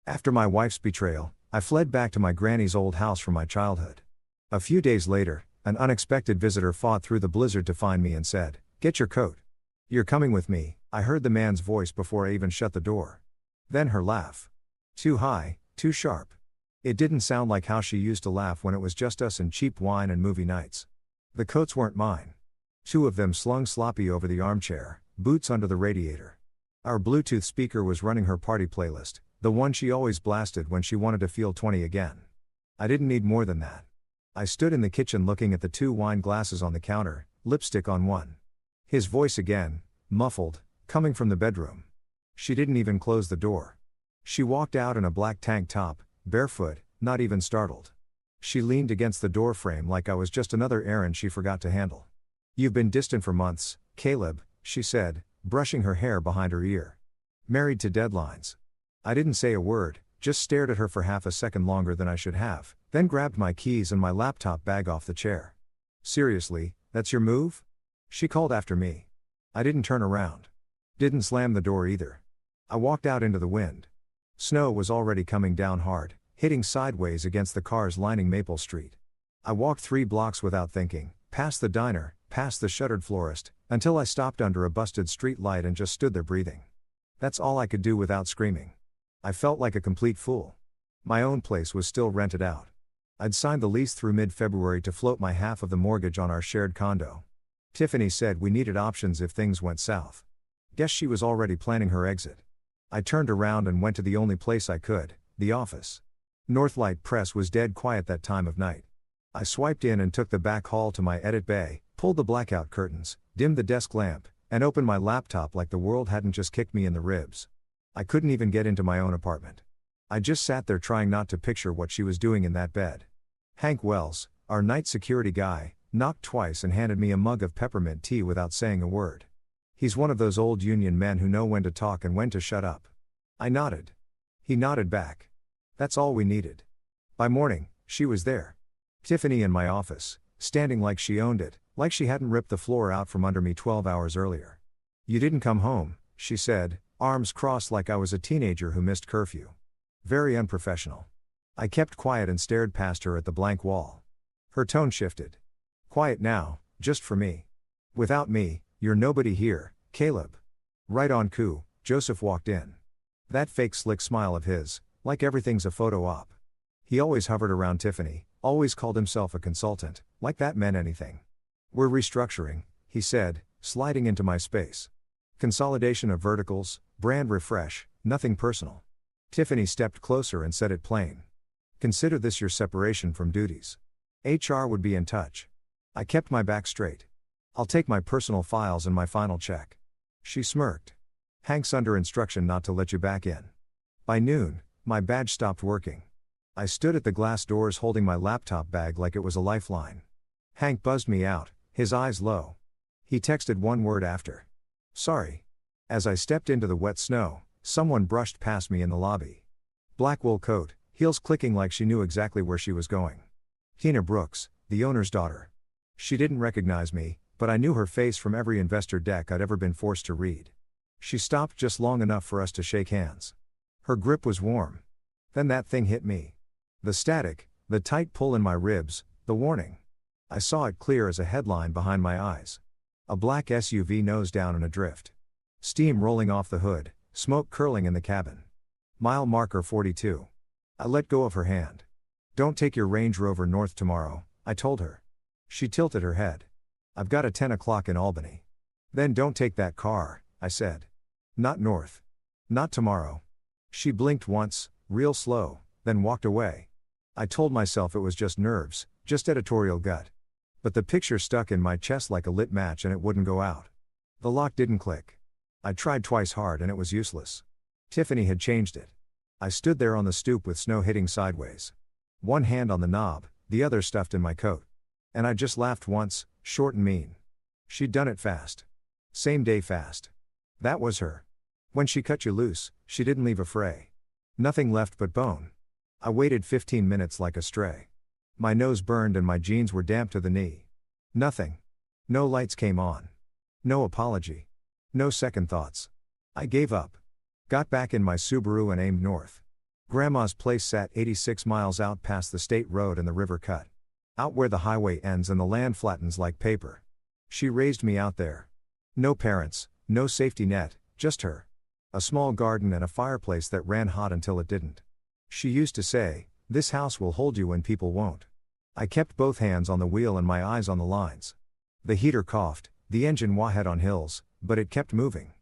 After my wife's betrayal, I fled back to my granny's old house from my childhood. A few days later, an unexpected visitor fought through the blizzard to find me and said, "Get your coat. You're coming with me." I heard the man's voice before I even shut the door. Then her laugh. Too high, too sharp. It didn't sound like how she used to laugh when it was just us and cheap wine and movie nights. The coats weren't mine. Two of them slung sloppy over the armchair, boots under the radiator. Our Bluetooth speaker was running her party playlist, the one she always blasted when she wanted to feel 20 again. I didn't need more than that. I stood in the kitchen looking at the two wine glasses on the counter, lipstick on one. His voice again, muffled, coming from the bedroom. She didn't even close the door. She walked out in a black tank top, barefoot, not even startled. She leaned against the door frame like I was just another errand she forgot to handle. "You've been distant for months, Caleb," she said, brushing her hair behind her ear. "Married to deadlines." I didn't say a word, just stared at her for half a second longer than I should have, then grabbed my keys and my laptop bag off the chair. "Seriously, that's your move?" she called after me. I didn't turn around. Didn't slam the door either. I walked out into the wind. Snow was already coming down hard, hitting sideways against the cars lining Maple Street. I walked 3 blocks without thinking, past the diner, past the shuttered florist, until I stopped under a busted street light and just stood there breathing. That's all I could do without screaming. I felt like a complete fool. My own place was still rented out. I'd signed the lease through mid-February to float my half of the mortgage on our shared condo. Tiffany said we needed options if things went south. Guess she was already planning her exit. I turned around and went to the only place I could, the office. Northlight Press was dead quiet that time of night. I swiped in and took the back hall to my edit bay, pulled the blackout curtains, dimmed the desk lamp, and opened my laptop like the world hadn't just kicked me in the ribs. I couldn't even get into my own apartment. I just sat there trying not to picture what she was doing in that bed. Hank Wells, our night security guy, knocked twice and handed me a mug of peppermint tea without saying a word. He's one of those old union men who know when to talk and when to shut up. I nodded. He nodded back. That's all we needed. By morning, she was there. Tiffany in my office, standing like she owned it, like she hadn't ripped the floor out from under me 12 hours earlier. "You didn't come home," she said, arms crossed like I was a teenager who missed curfew. Very unprofessional. I kept quiet and stared past her at the blank wall. Her tone shifted. "Quiet now, just for me. Without me, you're nobody here, Caleb." Right on cue, Joseph walked in. That fake slick smile of his, like everything's a photo op. He always hovered around Tiffany, always called himself a consultant, like that meant anything. "We're restructuring," he said, sliding into my space. "Consolidation of verticals, brand refresh, nothing personal." Tiffany stepped closer and said it plain. "Consider this your separation from duties. HR would be in touch." I kept my back straight. "I'll take my personal files and my final check." She smirked. "Hank's under instruction not to let you back in." By noon, my badge stopped working. I stood at the glass doors holding my laptop bag like it was a lifeline. Hank buzzed me out, his eyes low. He texted one word after. "Sorry." As I stepped into the wet snow, someone brushed past me in the lobby. Black wool coat, heels clicking like she knew exactly where she was going. Tina Brooks, the owner's daughter. She didn't recognize me, but I knew her face from every investor deck I'd ever been forced to read. She stopped just long enough for us to shake hands. Her grip was warm. Then that thing hit me. The static, the tight pull in my ribs, the warning. I saw it clear as a headline behind my eyes. A black SUV nose down in a drift. Steam rolling off the hood, smoke curling in the cabin. Mile marker 42. I let go of her hand. "Don't take your Range Rover north tomorrow," I told her. She tilted her head. "I've got a 10 o'clock in Albany." "Then don't take that car," I said. "Not north. Not tomorrow." She blinked once, real slow, then walked away. I told myself it was just nerves, just editorial gut. But the picture stuck in my chest like a lit match and it wouldn't go out. The lock didn't click. I tried twice hard and it was useless. Tiffany had changed it. I stood there on the stoop with snow hitting sideways. One hand on the knob, the other stuffed in my coat. And I just laughed once, short and mean. She'd done it fast. Same day fast. That was her. When she cut you loose, she didn't leave a fray. Nothing left but bone. I waited 15 minutes like a stray. My nose burned and my jeans were damp to the knee. Nothing. No lights came on. No apology. No second thoughts. I gave up. Got back in my Subaru and aimed north. Grandma's place sat 86 miles out past the state road and the river cut. Out where the highway ends and the land flattens like paper. She raised me out there. No parents, no safety net, just her. A small garden and a fireplace that ran hot until it didn't. She used to say, "This house will hold you when people won't." I kept both hands on the wheel and my eyes on the lines. The heater coughed, the engine wah-had on hills, but it kept moving.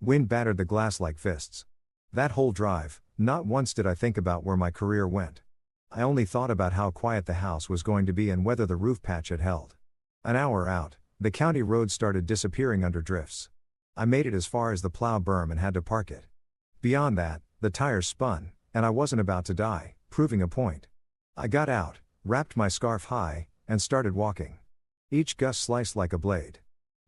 Wind battered the glass like fists. That whole drive, not once did I think about where my career went. I only thought about how quiet the house was going to be and whether the roof patch had held. An hour out, the county road started disappearing under drifts. I made it as far as the plow berm and had to park it. Beyond that, the tires spun, and I wasn't about to die, proving a point. I got out, wrapped my scarf high, and started walking. Each gust sliced like a blade.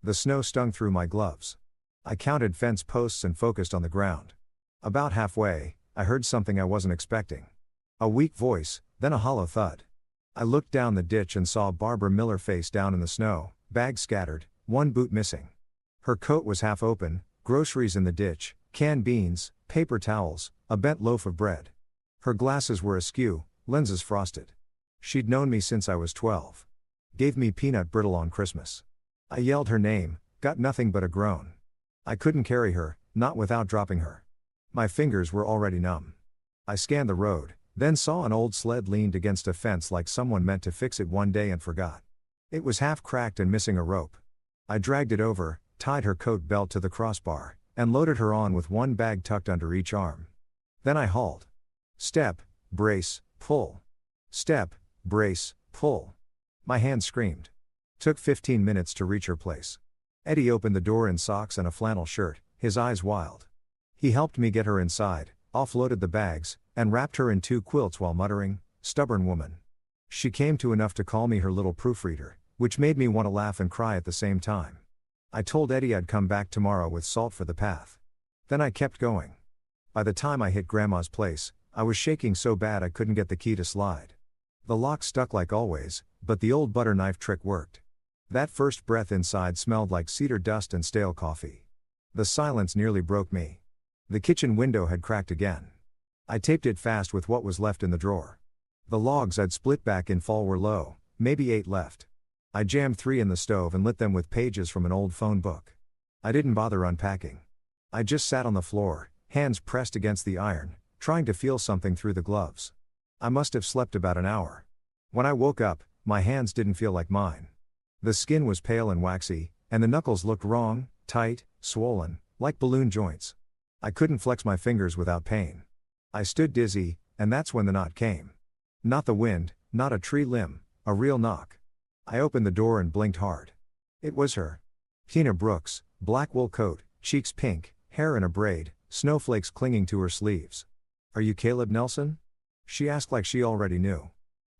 The snow stung through my gloves. I counted fence posts and focused on the ground. About halfway, I heard something I wasn't expecting. A weak voice, then a hollow thud. I looked down the ditch and saw Barbara Miller face down in the snow, bags scattered, one boot missing. Her coat was half open, groceries in the ditch, canned beans, paper towels, a bent loaf of bread. Her glasses were askew, lenses frosted. She'd known me since I was 12. Gave me peanut brittle on Christmas. I yelled her name, got nothing but a groan. I couldn't carry her, not without dropping her. My fingers were already numb. I scanned the road, then saw an old sled leaned against a fence like someone meant to fix it one day and forgot. It was half cracked and missing a rope. I dragged it over, tied her coat belt to the crossbar, and loaded her on with one bag tucked under each arm. Then I hauled. Step, brace, pull. Step, brace, pull. My hands screamed. Took 15 minutes to reach her place. Eddie opened the door in socks and a flannel shirt, his eyes wild. He helped me get her inside, offloaded the bags, and wrapped her in 2 quilts while muttering, "Stubborn woman." She came to enough to call me her little proofreader, which made me want to laugh and cry at the same time. I told Eddie I'd come back tomorrow with salt for the path. Then I kept going. By the time I hit Grandma's place, I was shaking so bad I couldn't get the key to slide. The lock stuck like always, but the old butter knife trick worked. That first breath inside smelled like cedar dust and stale coffee. The silence nearly broke me. The kitchen window had cracked again. I taped it fast with what was left in the drawer. The logs I'd split back in fall were low, maybe 8 left. I jammed 3 in the stove and lit them with pages from an old phone book. I didn't bother unpacking. I just sat on the floor, hands pressed against the iron, trying to feel something through the gloves. I must have slept about an hour. When I woke up, my hands didn't feel like mine. The skin was pale and waxy, and the knuckles looked wrong, tight, swollen, like balloon joints. I couldn't flex my fingers without pain. I stood dizzy, and that's when the knot came. Not the wind, not a tree limb, a real knock. I opened the door and blinked hard. It was her. Tina Brooks, black wool coat, cheeks pink, hair in a braid, snowflakes clinging to her sleeves. "Are you Caleb Nelson?" she asked like she already knew.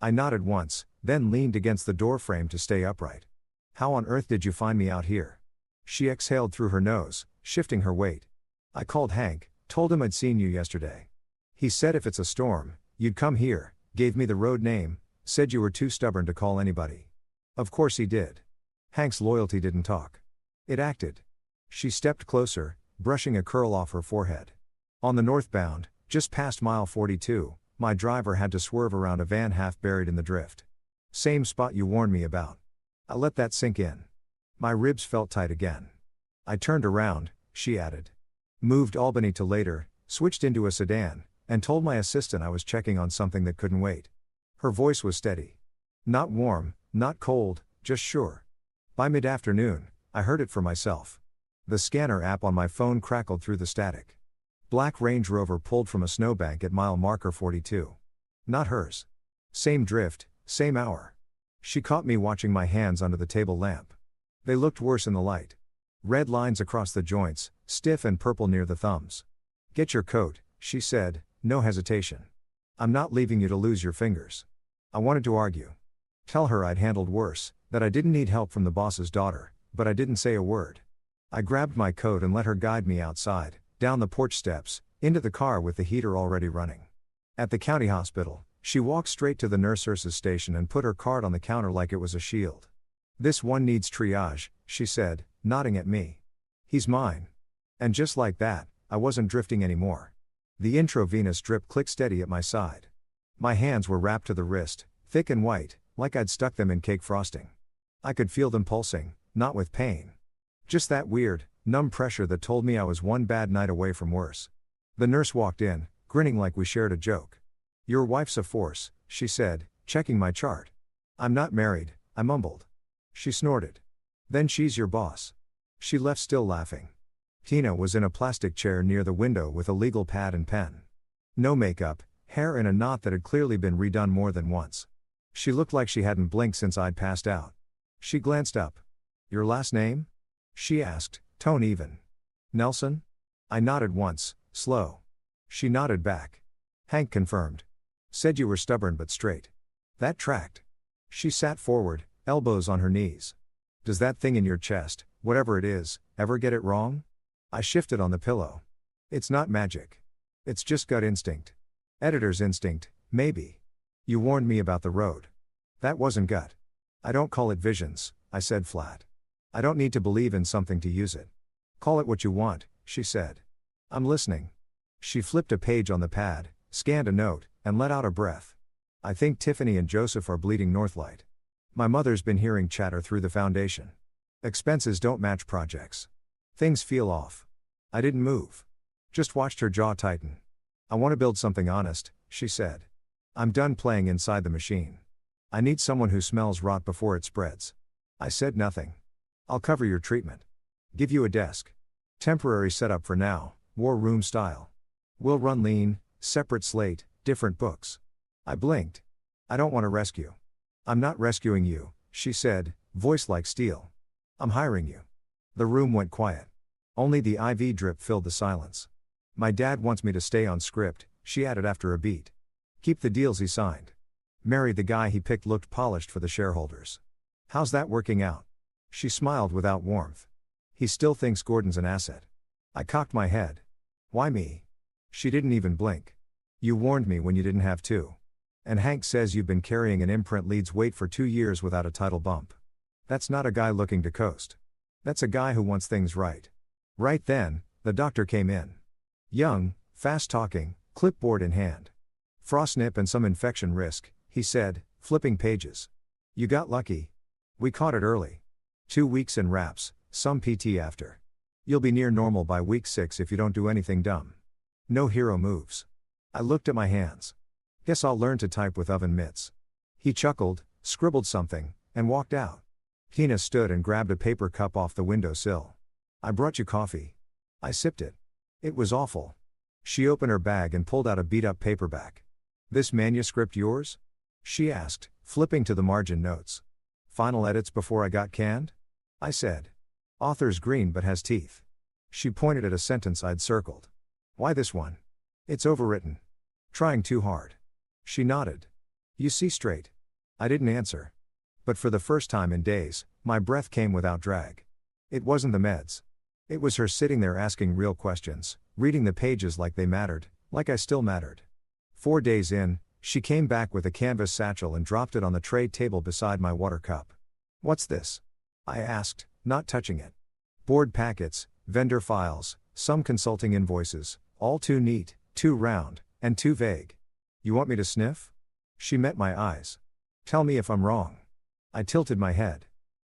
I nodded once, then leaned against the doorframe to stay upright. "How on earth did you find me out here?" She exhaled through her nose, shifting her weight. "I called Hank, told him I'd seen you yesterday. He said if it's a storm, you'd come here, gave me the road name, said you were too stubborn to call anybody. Of course he did." Hank's loyalty didn't talk. It acted. She stepped closer, brushing a curl off her forehead. On the northbound, just past mile 42, my driver had to swerve around a van half buried in the drift. "Same spot you warned me about." I let that sink in. My ribs felt tight again. "I turned around," she added. "Moved Albany to later, switched into a sedan, and told my assistant I was checking on something that couldn't wait." Her voice was steady. Not warm, not cold, just sure. By mid-afternoon, I heard it for myself. The scanner app on my phone crackled through the static. Black Range Rover pulled from a snowbank at mile marker 42. Not hers. Same drift, same hour. She caught me watching my hands under the table lamp. They looked worse in the light. Red lines across the joints, stiff and purple near the thumbs. "Get your coat," she said, no hesitation. "I'm not leaving you to lose your fingers." I wanted to argue. Tell her I'd handled worse, that I didn't need help from the boss's daughter, but I didn't say a word. I grabbed my coat and let her guide me outside, down the porch steps, into the car with the heater already running. At the county hospital, she walked straight to the nurse's station and put her card on the counter like it was a shield. "This one needs triage," she said, nodding at me. "He's mine." And just like that, I wasn't drifting anymore. The intravenous drip clicked steady at my side. My hands were wrapped to the wrist, thick and white, like I'd stuck them in cake frosting. I could feel them pulsing, not with pain. Just that weird, numb pressure that told me I was one bad night away from worse. The nurse walked in, grinning like we shared a joke. "Your wife's a force," she said, checking my chart. "I'm not married," I mumbled. She snorted. "Then she's your boss." She left still laughing. Tina was in a plastic chair near the window with a legal pad and pen. No makeup, hair in a knot that had clearly been redone more than once. She looked like she hadn't blinked since I'd passed out. She glanced up. "Your last name?" she asked, tone even. "Nelson?" I nodded once, slow. She nodded back. "Hank confirmed. Said you were stubborn but straight." That tracked. She sat forward, elbows on her knees. "Does that thing in your chest, whatever it is, ever get it wrong?" I shifted on the pillow. "It's not magic. It's just gut instinct. Editor's instinct, maybe. You warned me about the road." "That wasn't gut. I don't call it visions," I said flat. "I don't need to believe in something to use it." "Call it what you want," she said. "I'm listening." She flipped a page on the pad, scanned a note, and let out a breath. "I think Tiffany and Joseph are bleeding Northlight. My mother's been hearing chatter through the foundation. Expenses don't match projects. Things feel off." I didn't move. Just watched her jaw tighten. "I want to build something honest," she said. "I'm done playing inside the machine. I need someone who smells rot before it spreads." I said nothing. "I'll cover your treatment. Give you a desk. Temporary setup for now, war room style. We'll run lean, separate slate, different books." I blinked. "I don't want to rescue." "I'm not rescuing you," she said, voice like steel. "I'm hiring you." The room went quiet. Only the IV drip filled the silence. "My dad wants me to stay on script," she added after a beat. "Keep the deals he signed. Marry the guy he picked looked polished for the shareholders. How's that working out?" She smiled without warmth. "He still thinks Gordon's an asset." I cocked my head. "Why me?" She didn't even blink. "You warned me when you didn't have to. And Hank says you've been carrying an imprint lead's weight for 2 years without a title bump. That's not a guy looking to coast. That's a guy who wants things right." Right then, the doctor came in. Young, fast-talking, clipboard in hand. "Frost nip and some infection risk," he said, flipping pages. "You got lucky. We caught it early. 2 weeks in wraps, some PT after. You'll be near normal by week 6 if you don't do anything dumb. No hero moves." I looked at my hands. "Guess I'll learn to type with oven mitts." He chuckled, scribbled something, and walked out. Tina stood and grabbed a paper cup off the windowsill. "I brought you coffee." I sipped it. It was awful. She opened her bag and pulled out a beat-up paperback. "This manuscript yours?" she asked, flipping to the margin notes. "Final edits before I got canned?" I said. "Author's green but has teeth." She pointed at a sentence I'd circled. "Why this one?" "It's overwritten. Trying too hard." She nodded. "You see straight." I didn't answer. But for the first time in days, my breath came without drag. It wasn't the meds. It was her sitting there asking real questions, reading the pages like they mattered, like I still mattered. 4 days in, she came back with a canvas satchel and dropped it on the tray table beside my water cup. "What's this?" I asked, not touching it. "Board packets, vendor files, some consulting invoices, all too neat, too round, and too vague." "You want me to sniff?" She met my eyes. "Tell me if I'm wrong." I tilted my head.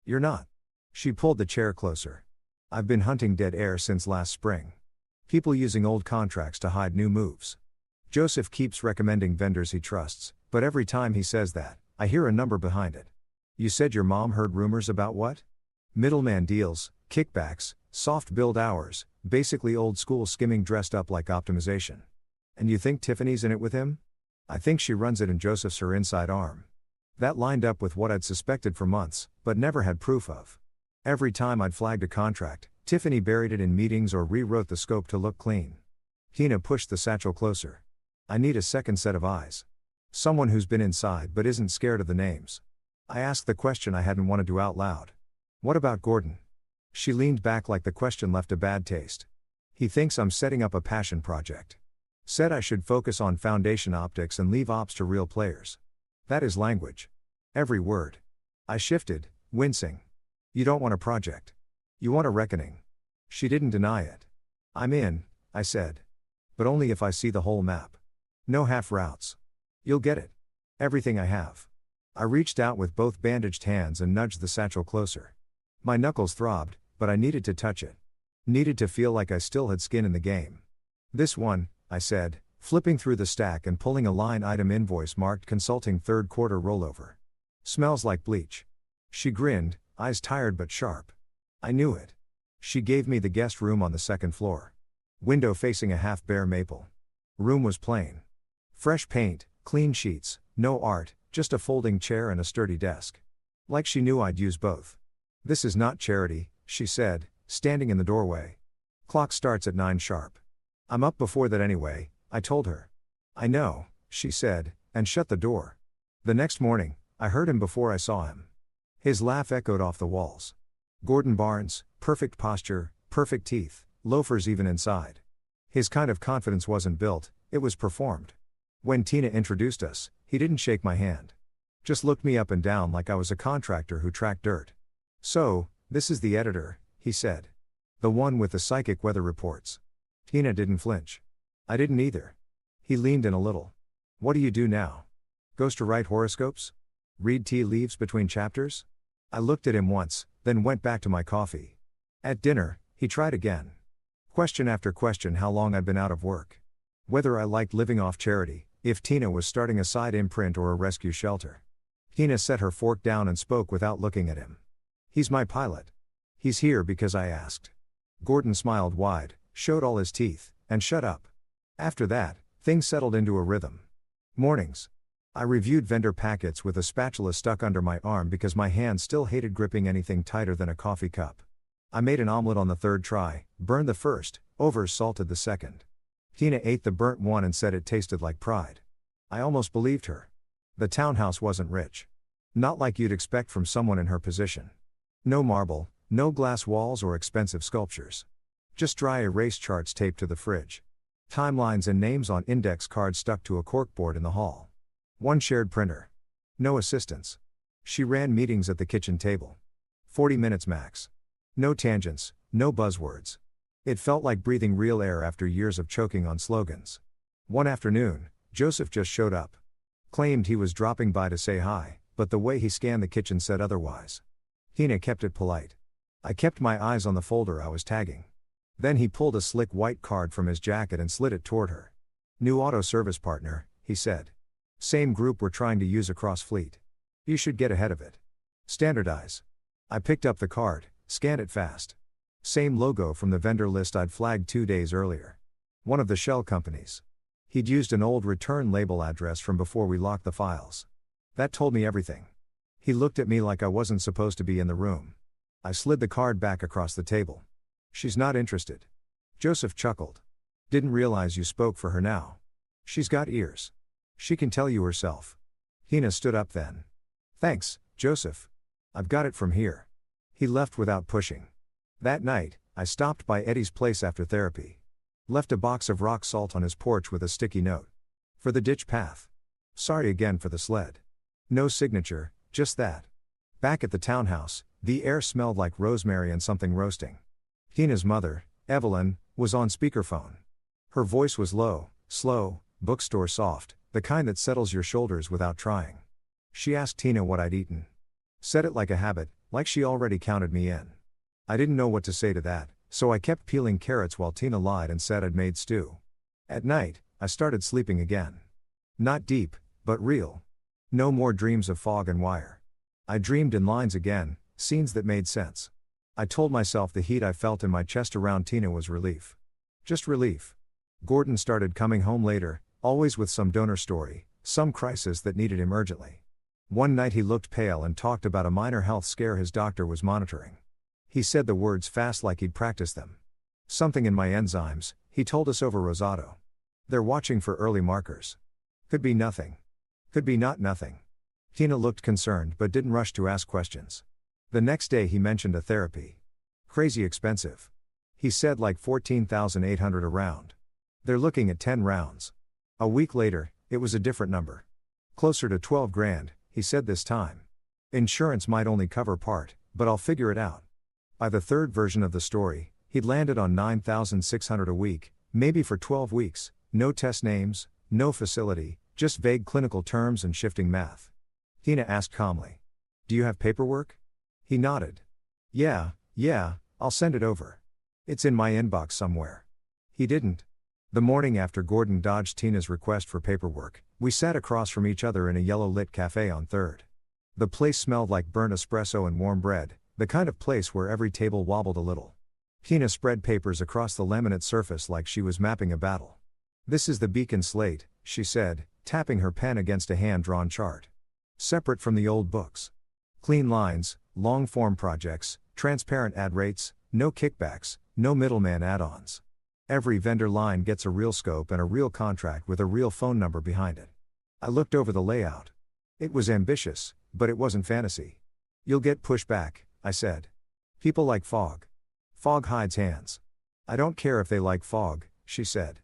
"You're not." She pulled the chair closer. "I've been hunting dead air since last spring. People using old contracts to hide new moves. Joseph keeps recommending vendors he trusts, but every time he says that, I hear a number behind it. You said your mom heard rumors about what? Middleman deals, kickbacks, soft billed hours, basically old school skimming dressed up like optimization. And you think Tiffany's in it with him?" "I think she runs it and Joseph's her inside arm." That lined up with what I'd suspected for months, but never had proof of. Every time I'd flagged a contract, Tiffany buried it in meetings or rewrote the scope to look clean. Tina pushed the satchel closer. "I need a second set of eyes. Someone who's been inside but isn't scared of the names." I asked the question I hadn't wanted to out loud. "What about Gordon?" She leaned back like the question left a bad taste. "He thinks I'm setting up a passion project. Said I should focus on foundation optics and leave ops to real players." That is language. Every word. I shifted, wincing. "You don't want a project. You want a reckoning." She didn't deny it. "I'm in," I said. But only if I see the whole map. No half routes. You'll get it. Everything I have. I reached out with both bandaged hands and nudged the satchel closer. My knuckles throbbed, but I needed to touch it. Needed to feel like I still had skin in the game. This one, I said, flipping through the stack and pulling a line item invoice marked consulting third quarter rollover. Smells like bleach. She grinned, eyes tired but sharp. I knew it. She gave me the guest room on the second floor. Window facing a half-bare maple. Room was plain. Fresh paint, clean sheets, no art, just a folding chair and a sturdy desk. Like she knew I'd use both. This is not charity, she said, standing in the doorway. Clock starts at 9 sharp. I'm up before that anyway, I told her. I know, she said, and shut the door. The next morning, I heard him before I saw him. His laugh echoed off the walls. Gordon Barnes, perfect posture, perfect teeth, loafers even inside. His kind of confidence wasn't built, it was performed. When Tina introduced us, he didn't shake my hand. Just looked me up and down like I was a contractor who tracked dirt. So, this is the editor, he said. The one with the psychic weather reports. Tina didn't flinch. I didn't either. He leaned in a little. What do you do now? Goes to write horoscopes? Read tea leaves between chapters? I looked at him once, then went back to my coffee. At dinner, he tried again. Question after question how long I'd been out of work. Whether I liked living off charity, if Tina was starting a side imprint or a rescue shelter. Tina set her fork down and spoke without looking at him. He's my pilot. He's here because I asked. Gordon smiled wide, showed all his teeth, and shut up. After that, things settled into a rhythm. Mornings. I reviewed vendor packets with a spatula stuck under my arm because my hand still hated gripping anything tighter than a coffee cup. I made an omelet on the third try, burned the first, over-salted the second. Tina ate the burnt one and said it tasted like pride. I almost believed her. The townhouse wasn't rich. Not like you'd expect from someone in her position. No marble, no glass walls or expensive sculptures. Just dry erase charts taped to the fridge. Timelines and names on index cards stuck to a corkboard in the hall. One shared printer. No assistants. She ran meetings at the kitchen table. 40 minutes max. No tangents, no buzzwords. It felt like breathing real air after years of choking on slogans. One afternoon, Joseph just showed up. Claimed he was dropping by to say hi, but the way he scanned the kitchen said otherwise. Tina kept it polite. I kept my eyes on the folder I was tagging. Then he pulled a slick white card from his jacket and slid it toward her. New auto service partner, he said. Same group we're trying to use across fleet. You should get ahead of it. Standardize. I picked up the card, scanned it fast. Same logo from the vendor list I'd flagged 2 days earlier. One of the shell companies. He'd used an old return label address from before we locked the files. That told me everything. He looked at me like I wasn't supposed to be in the room. I slid the card back across the table. She's not interested. Joseph chuckled. Didn't realize you spoke for her now. She's got ears. She can tell you herself. Tina stood up then. Thanks, Joseph. I've got it from here. He left without pushing. That night, I stopped by Eddie's place after therapy. Left a box of rock salt on his porch with a sticky note. For the ditch path. Sorry again for the sled. No signature, just that. Back at the townhouse, the air smelled like rosemary and something roasting. Tina's mother, Evelyn, was on speakerphone. Her voice was low, slow, bookstore soft, the kind that settles your shoulders without trying. She asked Tina what I'd eaten. Said it like a habit, like she already counted me in. I didn't know what to say to that, so I kept peeling carrots while Tina lied and said I'd made stew. At night, I started sleeping again. Not deep, but real. No more dreams of fog and wire. I dreamed in lines again, scenes that made sense. I told myself the heat I felt in my chest around Tina was relief. Just relief. Gordon started coming home later, always with some donor story, some crisis that needed him urgently. One night he looked pale and talked about a minor health scare his doctor was monitoring. He said the words fast like he'd practiced them. Something in my enzymes, he told us over Rosado. They're watching for early markers. Could be nothing. Could be not nothing. Tina looked concerned but didn't rush to ask questions. The next day he mentioned a therapy. Crazy expensive. He said like $14,800 a round. They're looking at 10 rounds. A week later, it was a different number. Closer to 12 grand, he said this time. Insurance might only cover part, but I'll figure it out. By the third version of the story, he'd landed on $9,600 a week, Maybe for 12 weeks, no test names, no facility, just vague clinical terms and shifting math. Tina asked calmly. Do you have paperwork? He nodded. Yeah, I'll send it over. It's in my inbox somewhere. He didn't. The morning after Gordon dodged Tina's request for paperwork, we sat across from each other in a yellow-lit cafe on 3rd. The place smelled like burnt espresso and warm bread, the kind of place where every table wobbled a little. Tina spread papers across the laminate surface like she was mapping a battle. This is the Beacon slate, she said, tapping her pen against a hand-drawn chart. Separate from the old books. Clean lines, long-form projects, transparent ad rates, no kickbacks, no middleman add-ons. Every vendor line gets a real scope and a real contract with a real phone number behind it. I looked over the layout. It was ambitious, but it wasn't fantasy. You'll get pushback, I said. People like fog. Fog hides hands. I don't care if they like fog, she said.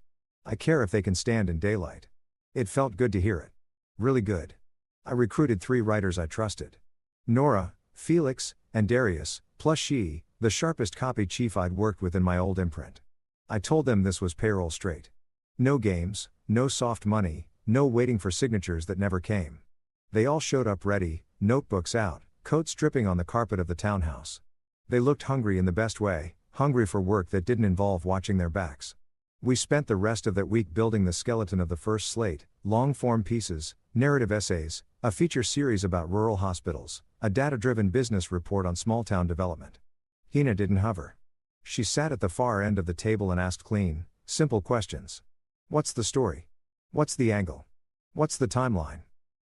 I care if they can stand in daylight. It felt good to hear it. Really good. I recruited 3 writers I trusted. Nora, Felix, and Darius, plus she, the sharpest copy chief I'd worked with in my old imprint. I told them this was payroll straight. No games, no soft money, no waiting for signatures that never came. They all showed up ready, notebooks out, coats dripping on the carpet of the townhouse. They looked hungry in the best way, hungry for work that didn't involve watching their backs. We spent the rest of that week building the skeleton of the first slate, long-form pieces, narrative essays, a feature series about rural hospitals, a data-driven business report on small-town development. Tina didn't hover. She sat at the far end of the table and asked clean, simple questions. What's the story? What's the angle? What's the timeline?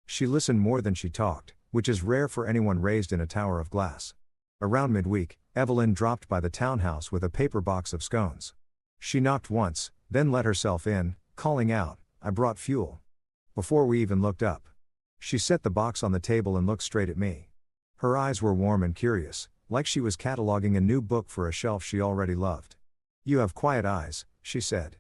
She listened more than she talked, which is rare for anyone raised in a tower of glass. Around midweek, Evelyn dropped by the townhouse with a paper box of scones. She knocked once, then let herself in, calling out, I brought fuel. Before we even looked up. She set the box on the table and looked straight at me. Her eyes were warm and curious, like she was cataloging a new book for a shelf she already loved. You have quiet eyes, she said.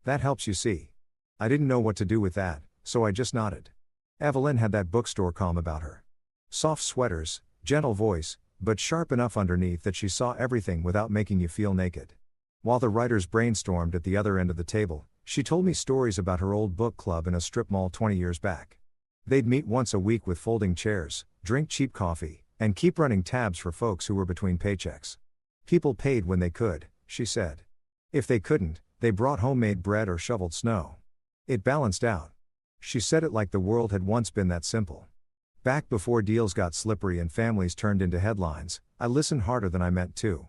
That helps you see. I didn't know what to do with that, so I just nodded. Evelyn had that bookstore calm about her. Soft sweaters, gentle voice, but sharp enough underneath that she saw everything without making you feel naked. While the writers brainstormed at the other end of the table, she told me stories about her old book club in a strip mall 20 years back. They'd meet once a week with folding chairs, drink cheap coffee, and keep running tabs for folks who were between paychecks. People paid when they could, she said. If they couldn't, they brought homemade bread or shoveled snow. It balanced out. She said it like the world had once been that simple. Back before deals got slippery and families turned into headlines, I listened harder than I meant to.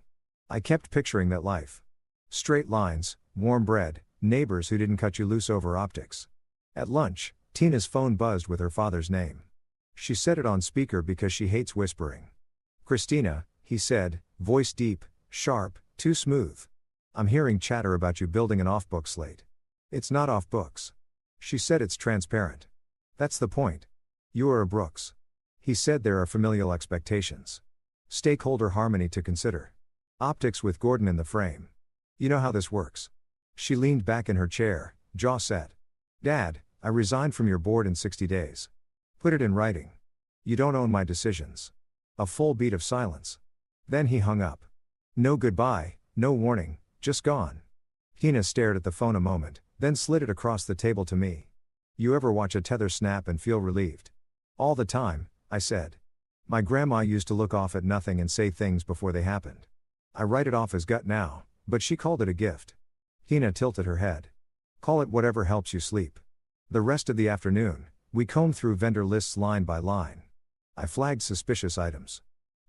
I kept picturing that life. Straight lines, warm bread, neighbors who didn't cut you loose over optics. At lunch, Tina's phone buzzed with her father's name. She set it on speaker because she hates whispering. Christina, he said, voice deep, sharp, too smooth. I'm hearing chatter about you building an off-book slate. It's not off books. She said it's transparent. That's the point. You are a Brooks. He said there are familial expectations. Stakeholder harmony to consider. Optics with Gordon in the frame. You know how this works. She leaned back in her chair, jaw set. Dad, I resigned from your board in 60 days. Put it in writing. You don't own my decisions. A full beat of silence. Then he hung up. No goodbye, no warning, just gone. Tina stared at the phone a moment, then slid it across the table to me. You ever watch a tether snap and feel relieved? All the time, I said. My grandma used to look off at nothing and say things before they happened. I write it off as gut now, but she called it a gift. Tina tilted her head. Call it whatever helps you sleep. The rest of the afternoon, we combed through vendor lists line by line. I flagged suspicious items.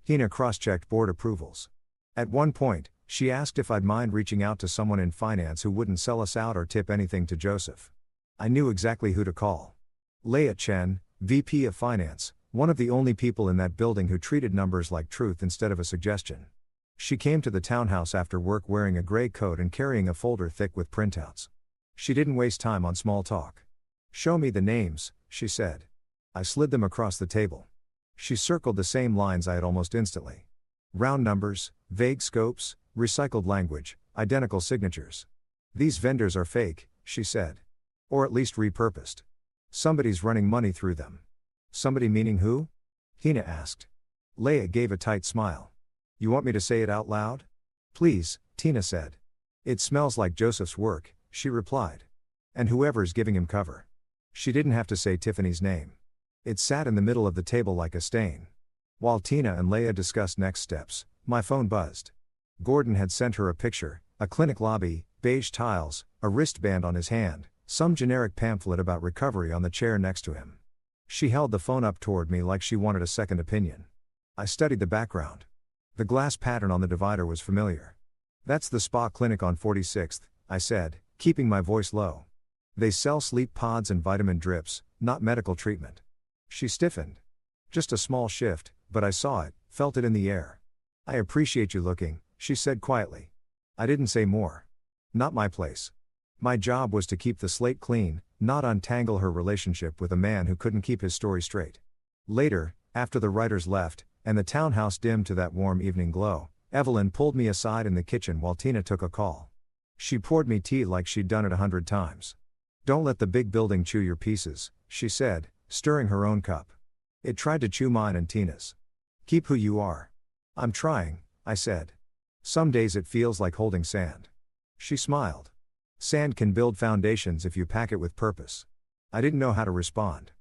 Tina cross-checked board approvals. At one point, she asked if I'd mind reaching out to someone in finance who wouldn't sell us out or tip anything to Joseph. I knew exactly who to call. Leah Chen, VP of Finance, one of the only people in that building who treated numbers like truth instead of a suggestion. She came to the townhouse after work wearing a gray coat and carrying a folder thick with printouts. She didn't waste time on small talk. Show me the names, she said. I slid them across the table. She circled the same lines I had almost instantly. Round numbers, vague scopes, recycled language, identical signatures. These vendors are fake, she said. Or at least repurposed. Somebody's running money through them. Somebody meaning who? Tina asked. Leah gave a tight smile. You want me to say it out loud? Please, Tina said. It smells like Joseph's work, she replied. And whoever's giving him cover. She didn't have to say Tiffany's name. It sat in the middle of the table like a stain. While Tina and Leia discussed next steps, my phone buzzed. Gordon had sent her a picture, a clinic lobby, beige tiles, a wristband on his hand, some generic pamphlet about recovery on the chair next to him. She held the phone up toward me like she wanted a second opinion. I studied the background. The glass pattern on the divider was familiar. That's the spa clinic on 46th, I said, keeping my voice low. They sell sleep pods and vitamin drips, not medical treatment. She stiffened. Just a small shift, but I saw it, felt it in the air. I appreciate you looking, she said quietly. I didn't say more. Not my place. My job was to keep the slate clean, not untangle her relationship with a man who couldn't keep his story straight. Later, after the writers left, and the townhouse dimmed to that warm evening glow, Evelyn pulled me aside in the kitchen while Tina took a call. She poured me tea like she'd done it 100 times. Don't let the big building chew your pieces, she said, stirring her own cup. It tried to chew mine and Tina's. Keep who you are. I'm trying, I said. Some days it feels like holding sand. She smiled. Sand can build foundations if you pack it with purpose. I didn't know how to respond.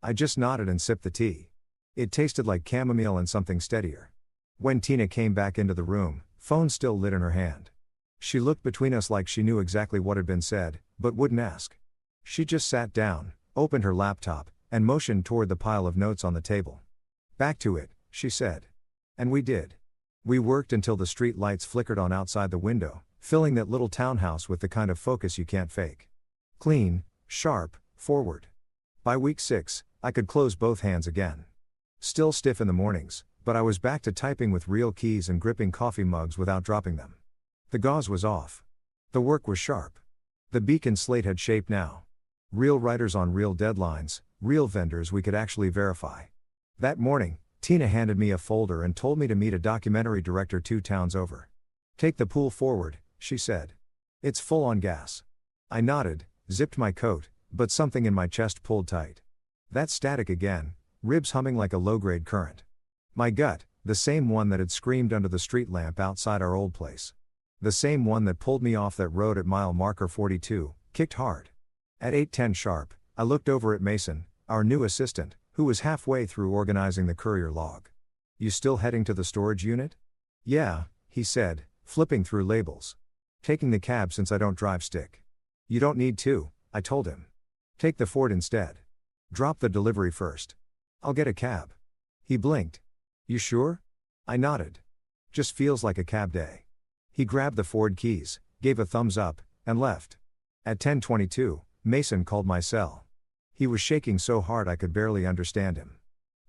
I just nodded and sipped the tea. It tasted like chamomile and something steadier. When Tina came back into the room, phone still lit in her hand. She looked between us like she knew exactly what had been said, but wouldn't ask. She just sat down, opened her laptop, and motioned toward the pile of notes on the table. Back to it, she said. And we did. We worked until the street lights flickered on outside the window, filling that little townhouse with the kind of focus you can't fake. Clean, sharp, forward. By week 6, I could close both hands again. Still stiff in the mornings, but I was back to typing with real keys and gripping coffee mugs without dropping them. The gauze was off. The work was sharp. The beacon slate had shape now. Real writers on real deadlines, real vendors we could actually verify. That morning, Tina handed me a folder and told me to meet a documentary director 2 towns over. Take the pool forward, she said. It's full on gas. I nodded, zipped my coat, but something in my chest pulled tight. That static again, ribs humming like a low-grade current. My gut, the same one that had screamed under the street lamp outside our old place. The same one that pulled me off that road at mile marker 42, kicked hard. At 8:10 sharp, I looked over at Mason, our new assistant, who was halfway through organizing the courier log. You still heading to the storage unit? Yeah, he said, flipping through labels. Taking the cab since I don't drive stick. You don't need to, I told him. Take the Ford instead. Drop the delivery first. I'll get a cab. He blinked. You sure? I nodded. Just feels like a cab day. He grabbed the Ford keys, gave a thumbs up, and left. At 10:22, Mason called my cell. He was shaking so hard I could barely understand him.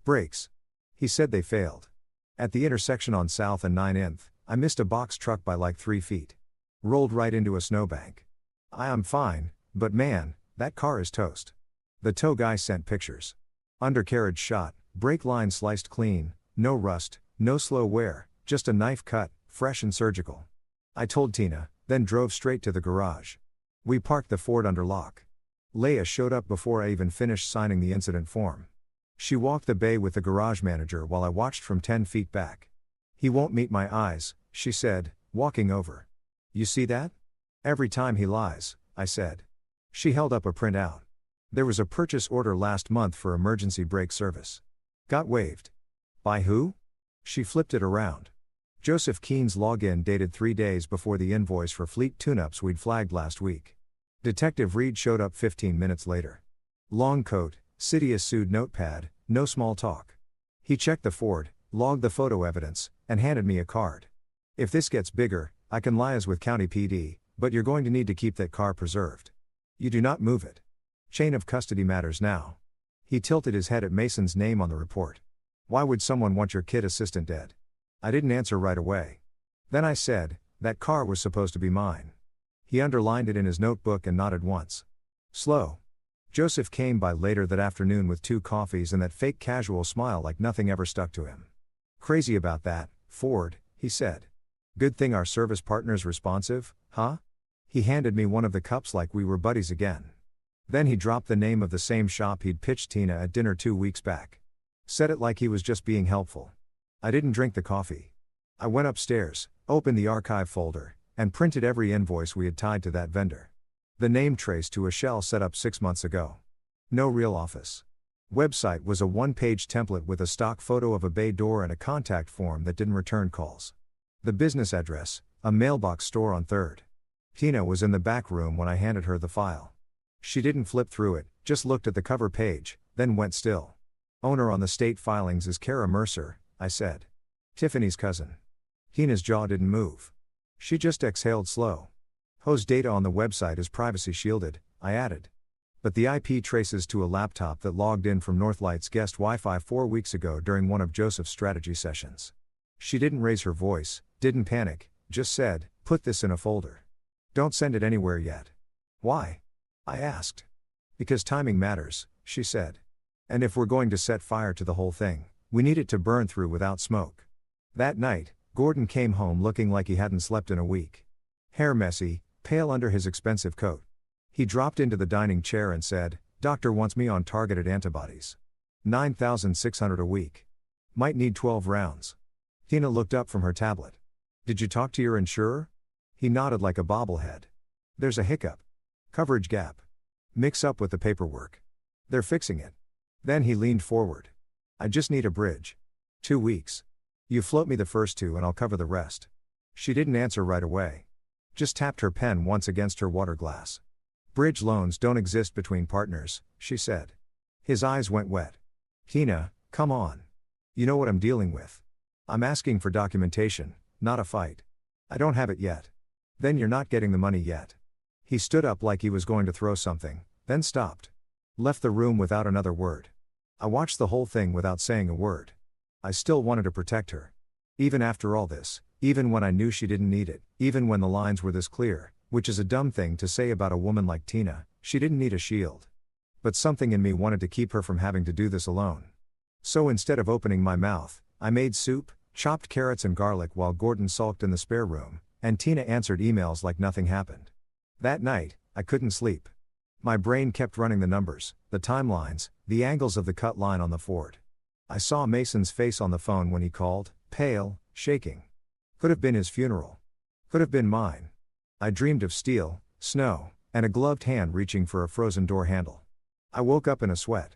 Brakes. He said they failed. At the intersection on South and 9th, I missed a box truck by like 3 feet. Rolled right into a snowbank. I'm fine, but man, that car is toast. The tow guy sent pictures. Undercarriage shot, brake line sliced clean, no rust, no slow wear, just a knife cut, fresh and surgical. I told Tina, then drove straight to the garage. We parked the Ford under lock. Leia showed up before I even finished signing the incident form. She walked the bay with the garage manager while I watched from 10 feet back. He won't meet my eyes, she said, walking over. You see that? Every time he lies, I said. She held up a printout. There was a purchase order last month for emergency brake service. Got waived. By who? She flipped it around. Joseph Keene's login dated 3 days before the invoice for fleet tune-ups we'd flagged last week. Detective Reed showed up 15 minutes later. Long coat, city-issued notepad, no small talk. He checked the Ford, logged the photo evidence, and handed me a card. If this gets bigger, I can liaise with County PD, but you're going to need to keep that car preserved. You do not move it. Chain of custody matters now. He tilted his head at Mason's name on the report. Why would someone want your kid assistant dead? I didn't answer right away. Then I said, that car was supposed to be mine. He underlined it in his notebook and nodded once. Slow. Joseph came by later that afternoon with 2 coffees and that fake casual smile like nothing ever stuck to him. Crazy about that, Ford, he said. Good thing our service partner's responsive, huh? He handed me one of the cups like we were buddies again. Then he dropped the name of the same shop he'd pitched Tina at dinner 2 weeks back. Said it like he was just being helpful. I didn't drink the coffee. I went upstairs, opened the archive folder, and printed every invoice we had tied to that vendor. The name traced to a shell set up 6 months ago. No real office. Website was a one-page template with a stock photo of a bay door and a contact form that didn't return calls. The business address, a mailbox store on 3rd. Tina was in the back room when I handed her the file. She didn't flip through it, just looked at the cover page, then went still. Owner on the state filings is Kara Mercer, I said. Tiffany's cousin. Tina's jaw didn't move. She just exhaled slow. Whose data on the website is privacy shielded, I added. But the IP traces to a laptop that logged in from Northlight's guest Wi-Fi 4 weeks ago during one of Joseph's strategy sessions. She didn't raise her voice, didn't panic, just said, "Put this in a folder. Don't send it anywhere yet." "Why?" I asked. "Because timing matters," she said. "And if we're going to set fire to the whole thing, we need it to burn through without smoke." That night, Gordon came home looking like he hadn't slept in a week. Hair messy, pale under his expensive coat. He dropped into the dining chair and said, "Doctor wants me on targeted antibodies. 9,600 a week. Might need 12 rounds." Tina looked up from her tablet. "Did you talk to your insurer?" He nodded like a bobblehead. "There's a hiccup. Coverage gap. Mix up with the paperwork. They're fixing it." Then he leaned forward. "I just need a bridge. 2 weeks. You float me the first 2 and I'll cover the rest." She didn't answer right away. Just tapped her pen once against her water glass. "Bridge loans don't exist between partners," she said. His eyes went wet. "Tina, come on. You know what I'm dealing with. I'm asking for documentation, not a fight. I don't have it yet." "Then you're not getting the money yet." He stood up like he was going to throw something, then stopped. Left the room without another word. I watched the whole thing without saying a word. I still wanted to protect her. Even after all this, even when I knew she didn't need it, even when the lines were this clear, which is a dumb thing to say about a woman like Tina, she didn't need a shield. But something in me wanted to keep her from having to do this alone. So instead of opening my mouth, I made soup, chopped carrots and garlic while Gordon sulked in the spare room, and Tina answered emails like nothing happened. That night, I couldn't sleep. My brain kept running the numbers, the timelines, the angles of the cut line on the Ford. I saw Mason's face on the phone when he called, pale, shaking. Could have been his funeral. Could have been mine. I dreamed of steel, snow, and a gloved hand reaching for a frozen door handle. I woke up in a sweat.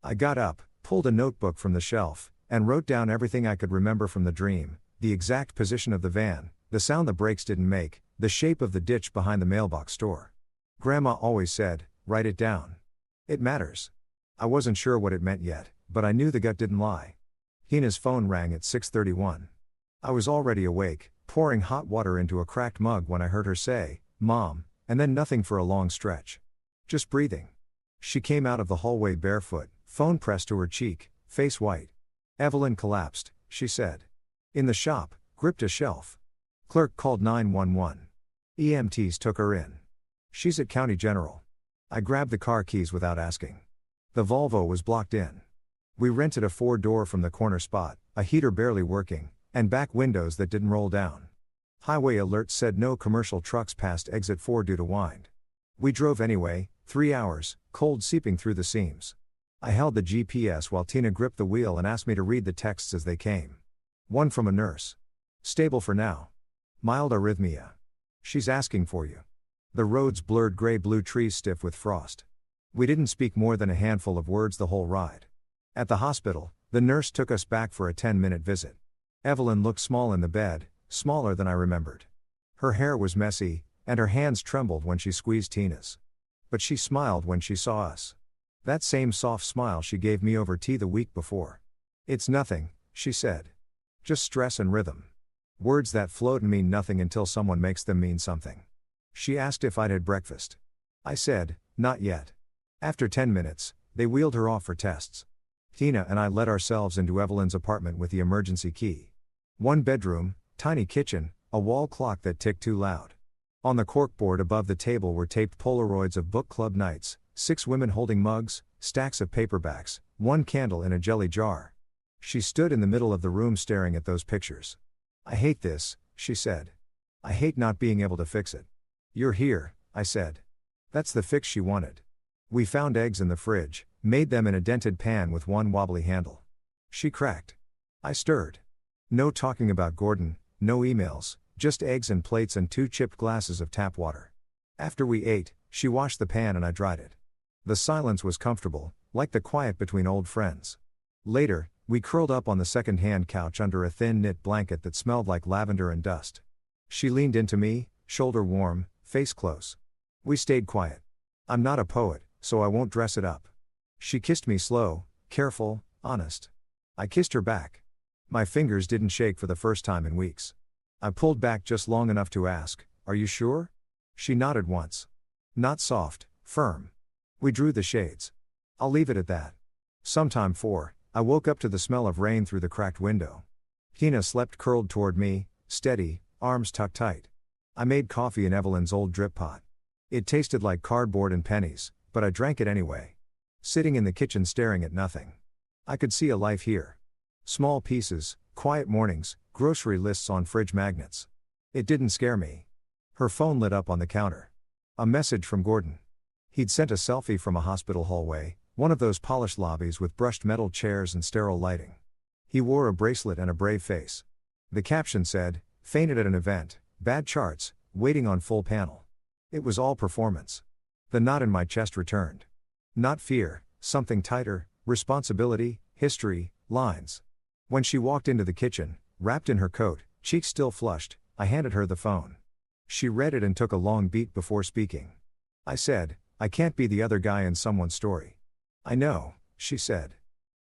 I got up, pulled a notebook from the shelf, and wrote down everything I could remember from the dream: the exact position of the van, the sound the brakes didn't make, the shape of the ditch behind the mailbox store. Grandma always said, "Write it down. It matters." I wasn't sure what it meant yet, but I knew the gut didn't lie. Tina's phone rang at 6:31. I was already awake, pouring hot water into a cracked mug when I heard her say, "Mom," and then nothing for a long stretch. Just breathing. She came out of the hallway barefoot, phone pressed to her cheek, face white. "Evelyn collapsed," she said. "In the shop, gripped a shelf. Clerk called 911. EMTs took her in. She's at County General." I grabbed the car keys without asking. The Volvo was blocked in. We rented a 4-door from the corner spot, a heater barely working, and back windows that didn't roll down. Highway alerts said no commercial trucks past exit 4 due to wind. We drove anyway, 3 hours, cold seeping through the seams. I held the GPS while Tina gripped the wheel and asked me to read the texts as they came. One from a nurse. "Stable for now. Mild arrhythmia. She's asking for you." The roads blurred gray-blue trees stiff with frost. We didn't speak more than a handful of words the whole ride. At the hospital, the nurse took us back for a 10-minute visit. Evelyn looked small in the bed, smaller than I remembered. Her hair was messy, and her hands trembled when she squeezed Tina's. But she smiled when she saw us. That same soft smile she gave me over tea the week before. "It's nothing," she said. "Just stress and rhythm." Words that float and mean nothing until someone makes them mean something. She asked if I'd had breakfast. I said, "Not yet." After 10 minutes, they wheeled her off for tests. Tina and I let ourselves into Evelyn's apartment with the emergency key. 1 bedroom, tiny kitchen, a wall clock that ticked too loud. On the corkboard above the table were taped Polaroids of book club nights, 6 women holding mugs, stacks of paperbacks, 1 candle in a jelly jar. She stood in the middle of the room staring at those pictures. "I hate this," she said. "I hate not being able to fix it." "You're here," I said. That's the fix she wanted. We found eggs in the fridge, made them in a dented pan with 1 wobbly handle. She cracked. I stirred. No talking about Gordon, no emails, just eggs and plates and 2 chipped glasses of tap water. After we ate, She washed the pan and I dried it. The silence was comfortable, like the quiet between old friends. Later, we curled up on the second-hand couch under a thin knit blanket that smelled like lavender and dust. She leaned into me, shoulder warm, face close. We stayed quiet. I'm not a poet, so I won't dress it up. She kissed me slow, careful, honest. I kissed her back. My fingers didn't shake for the first time in weeks. I pulled back just long enough to ask, "Are you sure?" She nodded once. Not soft, firm. We drew the shades. I'll leave it at that. Sometime 4, I woke up to the smell of rain through the cracked window. Tina slept curled toward me, steady, arms tucked tight. I made coffee in Evelyn's old drip pot. It tasted like cardboard and pennies, but I drank it anyway. Sitting in the kitchen staring at nothing. I could see a life here. Small pieces, quiet mornings, grocery lists on fridge magnets. It didn't scare me. Her phone lit up on the counter. A message from Gordon. He'd sent a selfie from a hospital hallway, one of those polished lobbies with brushed metal chairs and sterile lighting. He wore a bracelet and a brave face. The caption said, "Fainted at an event, bad charts, waiting on full panel." It was all performance. The knot in my chest returned. Not fear, something tighter, responsibility, history, lines. When she walked into the kitchen, wrapped in her coat, cheeks still flushed, I handed her the phone. She read it and took a long beat before speaking. I said, "I can't be the other guy in someone's story." "I know," she said.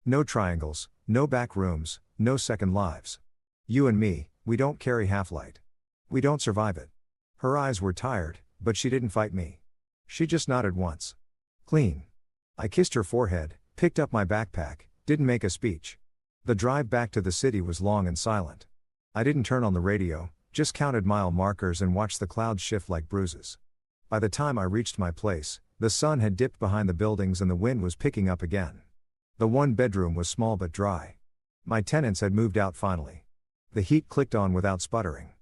"No triangles, no back rooms, no second lives. You and me, we don't carry half-light. We don't survive it." Her eyes were tired, but she didn't fight me. She just nodded once. "Clean." I kissed her forehead, picked up my backpack, didn't make a speech. The drive back to the city was long and silent. I didn't turn on the radio, just counted mile markers and watched the clouds shift like bruises. By the time I reached my place, the sun had dipped behind the buildings and the wind was picking up again. The one bedroom was small but dry. My tenants had moved out finally. The heat clicked on without sputtering.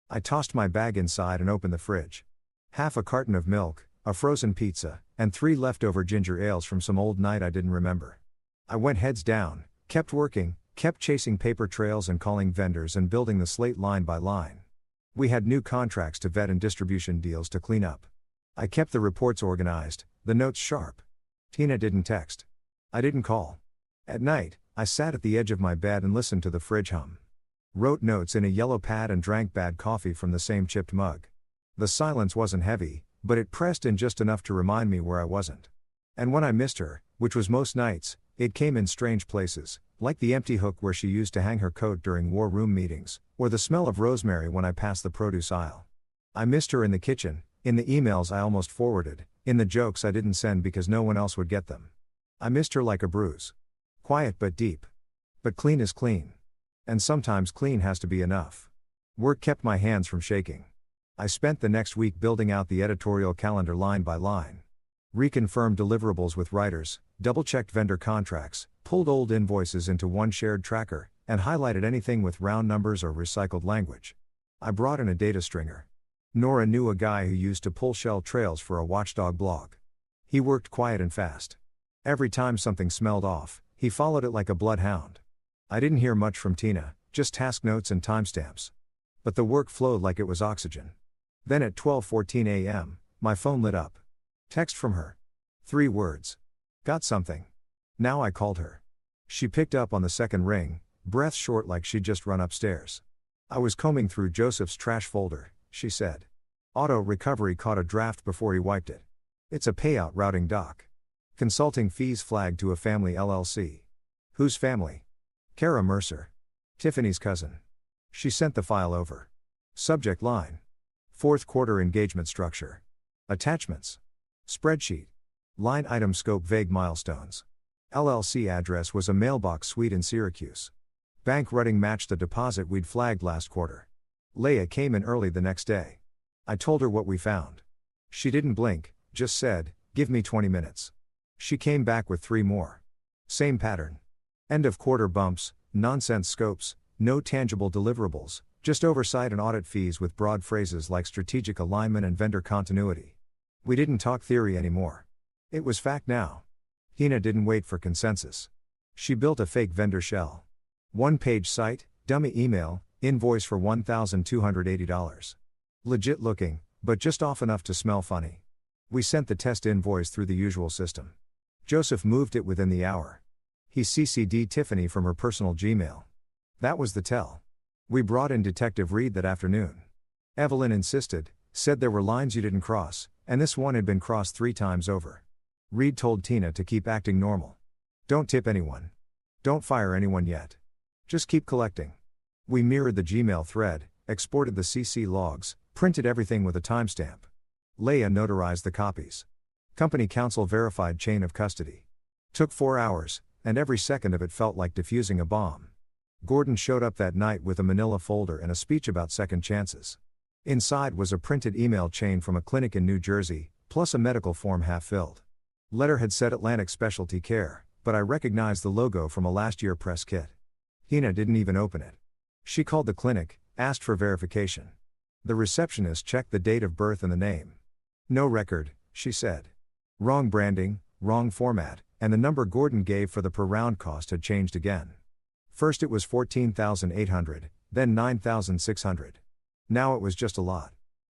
I tossed my bag inside and opened the fridge. Half a carton of milk, a frozen pizza, and 3 leftover ginger ales from some old night I didn't remember. I went heads down, kept working, kept chasing paper trails and calling vendors and building the slate line by line. We had new contracts to vet and distribution deals to clean up. I kept the reports organized, the notes sharp. Tina didn't text. I didn't call. At night, I sat at the edge of my bed and listened to the fridge hum. Wrote notes in a yellow pad and drank bad coffee from the same chipped mug. The silence wasn't heavy, but it pressed in just enough to remind me where I wasn't. And when I missed her, which was most nights, it came in strange places, like the empty hook where she used to hang her coat during war room meetings, or the smell of rosemary when I passed the produce aisle. I missed her in the kitchen, in the emails I almost forwarded, in the jokes I didn't send because no one else would get them. I missed her like a bruise. Quiet but deep. But clean is clean. And sometimes clean has to be enough. Work kept my hands from shaking. I spent the next week building out the editorial calendar line by line. Reconfirmed deliverables with writers, double-checked vendor contracts, pulled old invoices into one shared tracker, and highlighted anything with round numbers or recycled language. I brought in a data stringer. Nora knew a guy who used to pull shell trails for a watchdog blog. He worked quiet and fast. Every time something smelled off, he followed it like a bloodhound. I didn't hear much from Tina, just task notes and timestamps. But the work flowed like it was oxygen. Then at 12:14 a.m., my phone lit up. Text from her. 3 words. Got something. Now I called her. She picked up on the second ring, breath short like she'd just run upstairs. I was combing through Joseph's trash folder, she said. Auto Recovery caught a draft before he wiped it. It's a payout routing doc. Consulting fees flagged to a family LLC. Whose family? Kara Mercer. Tiffany's cousin. She sent the file over. Subject line. 4th quarter engagement structure. Attachments. Spreadsheet. Line item scope vague milestones. LLC address was a mailbox suite in Syracuse. Bank routing matched the deposit we'd flagged last quarter. Leia came in early the next day. I told her what we found. She didn't blink, just said, "Give me 20 minutes." She came back with 3 more. Same pattern. End of quarter bumps, nonsense scopes, no tangible deliverables, just oversight and audit fees with broad phrases like strategic alignment and vendor continuity. We didn't talk theory anymore. It was fact now. Tina didn't wait for consensus. She built a fake vendor shell. 1-page site, dummy email, invoice for $1,280. Legit looking, but just off enough to smell funny. We sent the test invoice through the usual system. Joseph moved it within the hour. He CC'd Tiffany from her personal Gmail. That was the tell. We brought in Detective Reed that afternoon. Evelyn insisted, said there were lines you didn't cross, and this one had been crossed 3 times over. Reed told Tina to keep acting normal. Don't tip anyone. Don't fire anyone yet. Just keep collecting. We mirrored the Gmail thread, exported the CC logs, printed everything with a timestamp. Leia notarized the copies. Company counsel verified chain of custody. Took 4 hours, and every second of it felt like defusing a bomb. Gordon showed up that night with a manila folder and a speech about second chances. Inside was a printed email chain from a clinic in New Jersey, plus a medical form half-filled. Letter had said Atlantic Specialty Care, but I recognized the logo from a last-year press kit. Tina didn't even open it. She called the clinic, asked for verification. The receptionist checked the date of birth and the name. No record, she said. Wrong branding, wrong format, and the number Gordon gave for the per round cost had changed again. First it was $14,800, then $9,600. Now it was just a lot.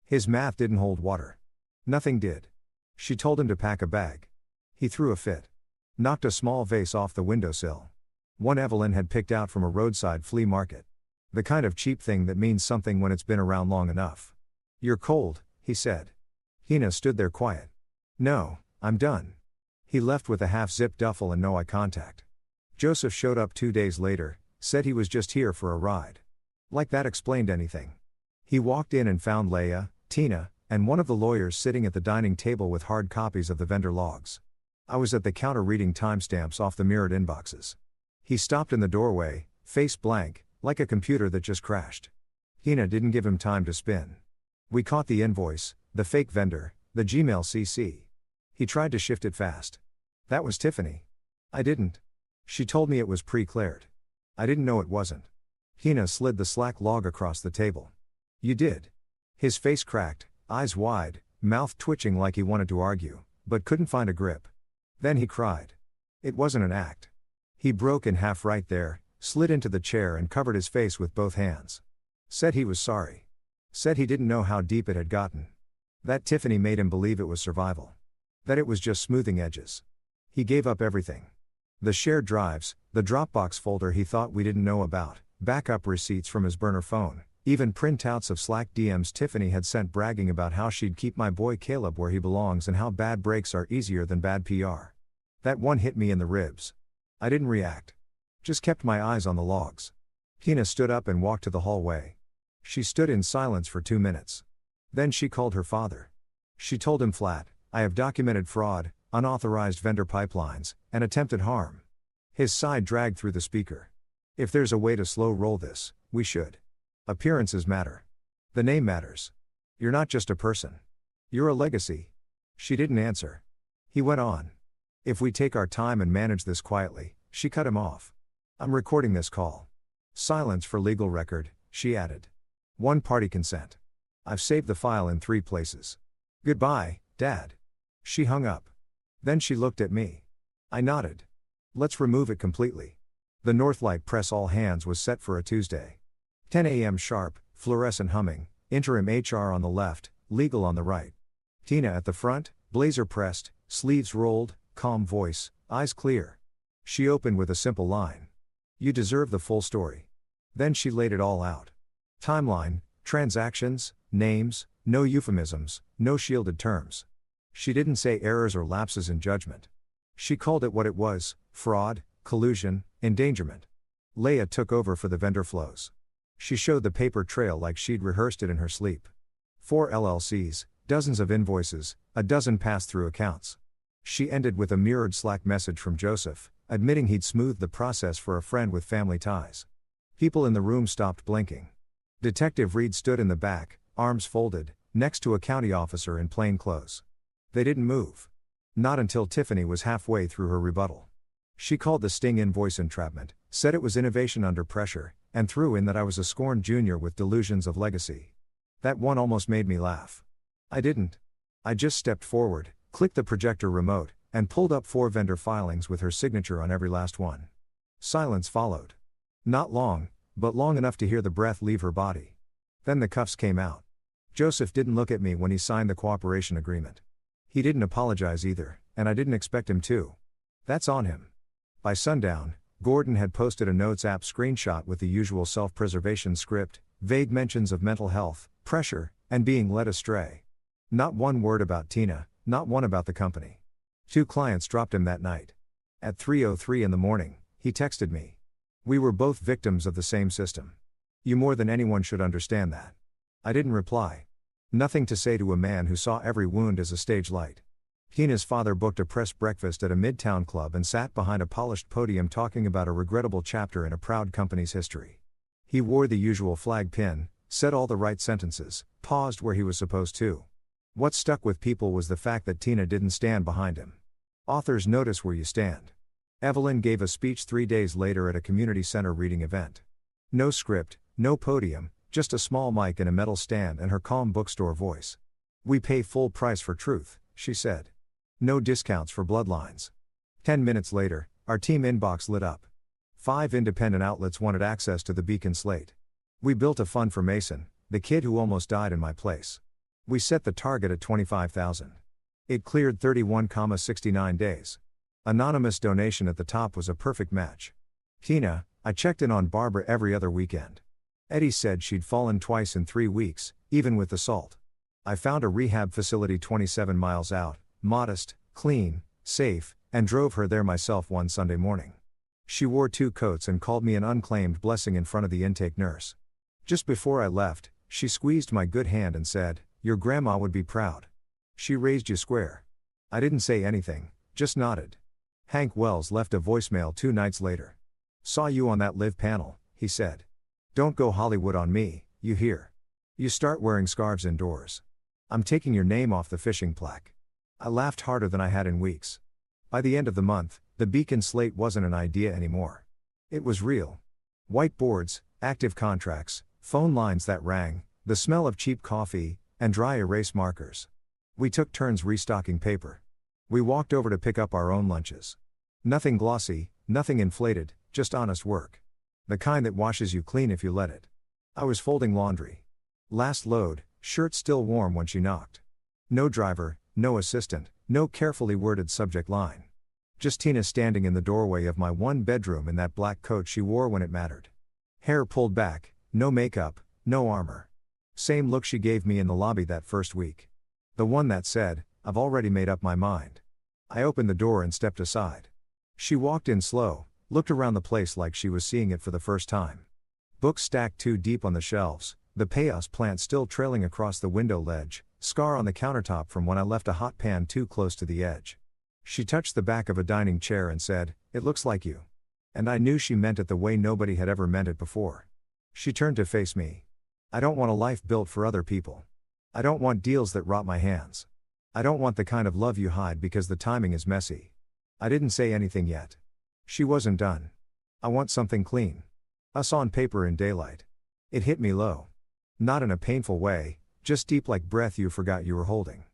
His math didn't hold water. Nothing did. She told him to pack a bag. He threw a fit. Knocked a small vase off the windowsill. One Evelyn had picked out from a roadside flea market. The kind of cheap thing that means something when it's been around long enough. You're cold, he said. Tina stood there quiet. No, I'm done. He left with a half-zipped duffel and no eye contact. Joseph showed up 2 days later, said he was just here for a ride. Like that explained anything. He walked in and found Leia, Tina, and one of the lawyers sitting at the dining table with hard copies of the vendor logs. I was at the counter reading timestamps off the mirrored inboxes. He stopped in the doorway, face blank, like a computer that just crashed. Tina didn't give him time to spin. We caught the invoice, the fake vendor, the Gmail CC. He tried to shift it fast. That was Tiffany. I didn't. She told me it was pre-cleared. I didn't know it wasn't. Tina slid the Slack log across the table. You did. His face cracked, eyes wide, mouth twitching like he wanted to argue, but couldn't find a grip. Then he cried. It wasn't an act. He broke in half right there, slid into the chair and covered his face with both hands. Said he was sorry. Said he didn't know how deep it had gotten. That Tiffany made him believe it was survival. That it was just smoothing edges. He gave up everything. The shared drives, the Dropbox folder he thought we didn't know about, backup receipts from his burner phone, even printouts of Slack DMs Tiffany had sent bragging about how she'd keep my boy Caleb where he belongs and how bad breaks are easier than bad PR. That one hit me in the ribs. I didn't react. Just kept my eyes on the logs. Tina stood up and walked to the hallway. She stood in silence for 2 minutes. Then she called her father. She told him flat, I have documented fraud, unauthorized vendor pipelines, and attempted harm. His sigh dragged through the speaker. If there's a way to slow roll this, we should. Appearances matter. The name matters. You're not just a person. You're a legacy. She didn't answer. He went on. If we take our time and manage this quietly, she cut him off. I'm recording this call. Silence for legal record, she added. One-party consent. I've saved the file in 3 places. Goodbye, Dad. She hung up. Then she looked at me. I nodded. Let's remove it completely. The Northlight Press all hands was set for a Tuesday. 10 a.m. sharp, fluorescent humming, interim HR on the left, legal on the right. Tina at the front, blazer pressed, sleeves rolled, calm voice, eyes clear. She opened with a simple line. You deserve the full story. Then she laid it all out. Timeline, transactions, names, no euphemisms, no shielded terms. She didn't say errors or lapses in judgment. She called it what it was, fraud, collusion, endangerment. Leia took over for the vendor flows. She showed the paper trail like she'd rehearsed it in her sleep. 4 LLCs, dozens of invoices, a dozen pass-through accounts. She ended with a mirrored Slack message from Joseph, admitting he'd smoothed the process for a friend with family ties. People in the room stopped blinking. Detective Reed stood in the back, arms folded, next to a county officer in plain clothes. They didn't move. Not until Tiffany was halfway through her rebuttal. She called the sting invoice entrapment, said it was innovation under pressure, and threw in that I was a scorned junior with delusions of legacy. That one almost made me laugh. I didn't. I just stepped forward, clicked the projector remote, and pulled up 4 vendor filings with her signature on every last one. Silence followed. Not long, but long enough to hear the breath leave her body. Then the cuffs came out. Joseph didn't look at me when he signed the cooperation agreement. He didn't apologize either, and I didn't expect him to. That's on him. By sundown, Gordon had posted a Notes app screenshot with the usual self-preservation script, vague mentions of mental health, pressure, and being led astray. Not one word about Tina, not one about the company. 2 clients dropped him that night. At 3:03 in the morning, he texted me. We were both victims of the same system. You more than anyone should understand that. I didn't reply. Nothing to say to a man who saw every wound as a stage light. Tina's father booked a press breakfast at a midtown club and sat behind a polished podium talking about a regrettable chapter in a proud company's history. He wore the usual flag pin, said all the right sentences, paused where he was supposed to. What stuck with people was the fact that Tina didn't stand behind him. Authors notice where you stand. Evelyn gave a speech 3 days later at a community center reading event. No script, no podium, just a small mic and a metal stand and her calm bookstore voice. We pay full price for truth, she said. No discounts for bloodlines. 10 minutes later, our team inbox lit up. 5 independent outlets wanted access to the Beacon slate. We built a fund for Mason, the kid who almost died in my place. We set the target at $25,000. It cleared 31,69 days. Anonymous donation at the top was a perfect match. Tina, I checked in on Barbara every other weekend. Eddie said she'd fallen twice in 3 weeks, even with the salt. I found a rehab facility 27 miles out, modest, clean, safe, and drove her there myself one Sunday morning. She wore 2 coats and called me an unclaimed blessing in front of the intake nurse. Just before I left, she squeezed my good hand and said, "Your grandma would be proud. She raised you square." I didn't say anything, just nodded. Hank Wells left a voicemail 2 nights later. "Saw you on that live panel," he said. "Don't go Hollywood on me, you hear? You start wearing scarves indoors. I'm taking your name off the fishing plaque." I laughed harder than I had in weeks. By the end of the month, the Beacon slate wasn't an idea anymore. It was real. Whiteboards, active contracts, phone lines that rang, the smell of cheap coffee, and dry erase markers. We took turns restocking paper. We walked over to pick up our own lunches. Nothing glossy, nothing inflated, just honest work. The kind that washes you clean if you let it. I was folding laundry. Last load, shirt still warm when she knocked. No driver, no assistant, no carefully worded subject line. Just Tina standing in the doorway of my 1 bedroom in that black coat she wore when it mattered. Hair pulled back, no makeup, no armor. Same look she gave me in the lobby that first week. The one that said, "I've already made up my mind." I opened the door and stepped aside. She walked in slow, looked around the place like she was seeing it for the first time. Books stacked 2 deep on the shelves, the payos plant still trailing across the window ledge, scar on the countertop from when I left a hot pan too close to the edge. She touched the back of a dining chair and said, "It looks like you." And I knew she meant it the way nobody had ever meant it before. She turned to face me. "I don't want a life built for other people. I don't want deals that rot my hands. I don't want the kind of love you hide because the timing is messy." I didn't say anything yet. She wasn't done. "I want something clean. Us on paper in daylight." It hit me low. Not in a painful way, just deep like breath you forgot you were holding.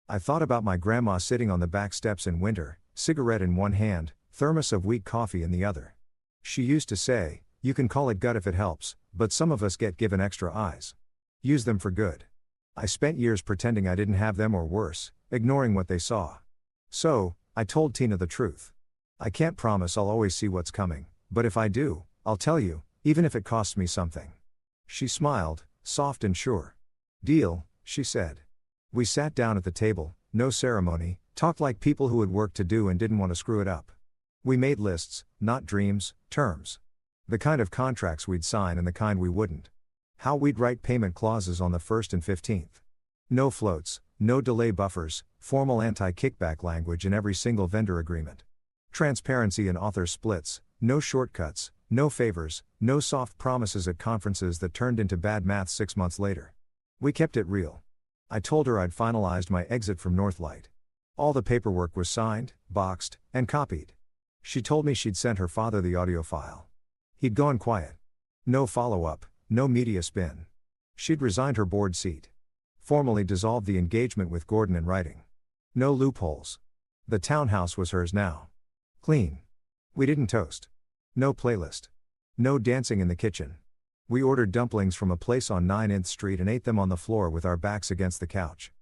I thought about my grandma sitting on the back steps in winter, cigarette in one hand, thermos of weak coffee in the other. She used to say, "You can call it gut if it helps, but some of us get given extra eyes. Use them for good." I spent years pretending I didn't have them or worse, ignoring what they saw. So, I told Tina the truth. "I can't promise I'll always see what's coming, but if I do, I'll tell you, even if it costs me something." She smiled, soft and sure. "Deal," she said. We sat down at the table, no ceremony, talked like people who had work to do and didn't want to screw it up. We made lists, not dreams, terms. The kind of contracts we'd sign and the kind we wouldn't. How we'd write payment clauses on the 1st and 15th. No floats, no delay buffers, formal anti-kickback language in every single vendor agreement. Transparency in author splits, no shortcuts, no favors, no soft promises at conferences that turned into bad math 6 months later. We kept it real. I told her I'd finalized my exit from Northlight. All the paperwork was signed, boxed, and copied. She told me she'd sent her father the audio file. He'd gone quiet. No follow-up, no media spin. She'd resigned her board seat. Formally dissolved the engagement with Gordon in writing. No loopholes. The townhouse was hers now. Clean. We didn't toast. No playlist. No dancing in the kitchen. We ordered dumplings from a place on 9th Street and ate them on the floor with our backs against the couch.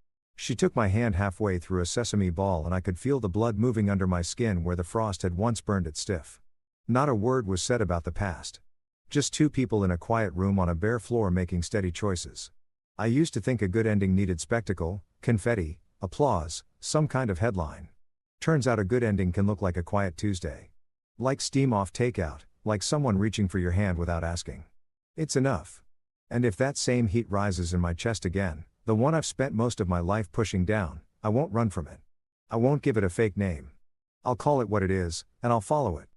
She took my hand halfway through a sesame ball and I could feel the blood moving under my skin where the frost had once burned it stiff. Not a word was said about the past. Just two people in a quiet room on a bare floor making steady choices. I used to think a good ending needed spectacle, confetti, applause, some kind of headline. Turns out a good ending can look like a quiet Tuesday. Like steam off takeout, like someone reaching for your hand without asking. It's enough. And if that same heat rises in my chest again, the one I've spent most of my life pushing down, I won't run from it. I won't give it a fake name. I'll call it what it is, and I'll follow it.